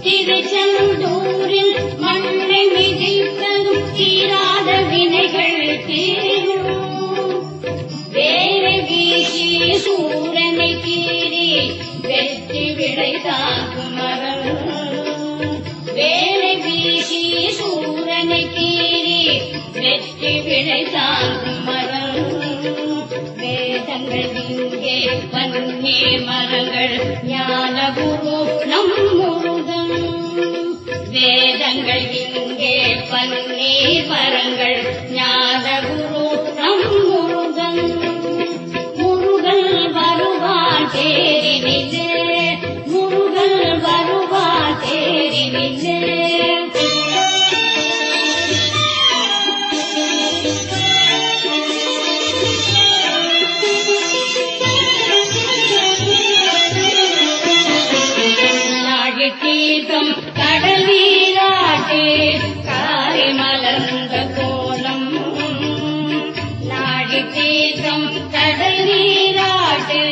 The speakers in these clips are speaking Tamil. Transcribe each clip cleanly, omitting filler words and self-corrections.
திருச்செந்தூரில் மண்ணை மிதித்ததும் தீராத வினைகள் தீரும். வேலை வீசி சூரனை கீறி வெற்றி விடை தாக்கும் மரம். வேலை வீசி சூரனை கீறி வெற்றி விடை தாக்கும் மரம். வேதங்கள் இங்கே வன்னே மரங்கள் ஞான குரு நம் முருகன். வேதங்கள் இங்கே வன்னே மரங்கள் ஞான குரு நம் முருகன். முருகன் வருவான் தேரினிலே, முருகன் வருவான் தேரினிலே. தீர்த்தம் கடல் நீராட்டு காரை மலர்ந்த கோலம். நாடி தீர்த்தம் கடல் நீராட்டு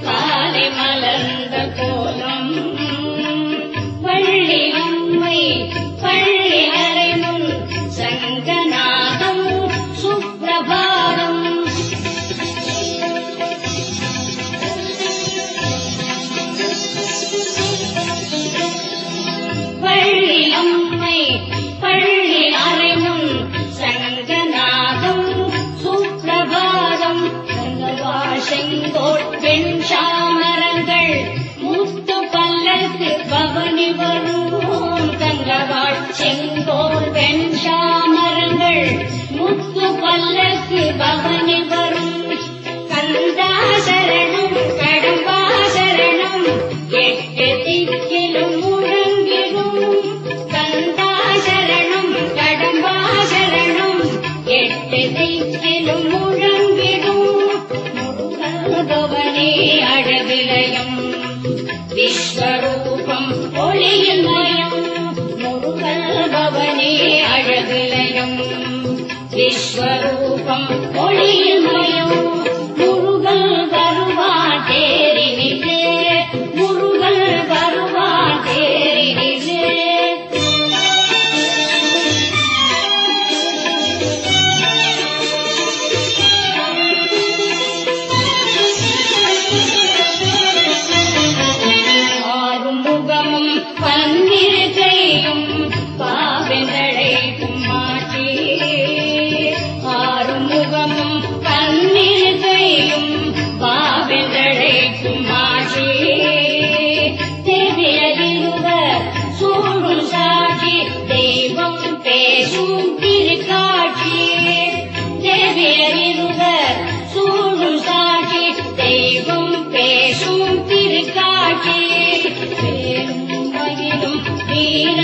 காரை மலர்ந்த கோலம். பள்ளி அம்மை பள்ளி அறைமுன் சங்கநாதம் சுப்பிரபாதம். பள்ளி அம்மை பள்ளி அறைமுன் சங்கநாதம் சுப்பிரபாதம். கங்கவாள் செங்கோட் பெண் சாமரங்கள் முத்து பல்லக்கு பவனி வரும். கங்கவாள் செங்கோல் பெண் சாமரங்கள் முத்து பல்லக்கு பவனி வரும். கந்தா சரணம் கடம்பா சரணம் எட்டு திக்கிலும் முழங்கிடும். கந்தா சரணம் கடம்பா சரணம் எட்டு திக்கிலும் முழங்கிடும். முருகபவனே அழகிலயம் விஸ்வரூபம் ஒளியில் மயம். முருகபவனே அழகிலயம் விஸ்வரூபம் ஒளியில் மயம். முருகன் வருவான் தேரினிலே, முருகன் வருவான் தேரினிலே. ஆறும் முகமும் பன்னிருக்கையும் பாவென்றழைக்கும் மாற்றி. ஆறும் முகமும் பன்னிருக்கையும் பாவென்றழைக்கும் மாற்றி. தேவியறிவர் சூழும் சாட்சி தெய்வம் பேசும் திருக்காட்சி. தேவியறிவர் சூழும் சாட்சி தெய்வம் பேசும் திருக்காட்சி. பேரும் மகிழும் வீர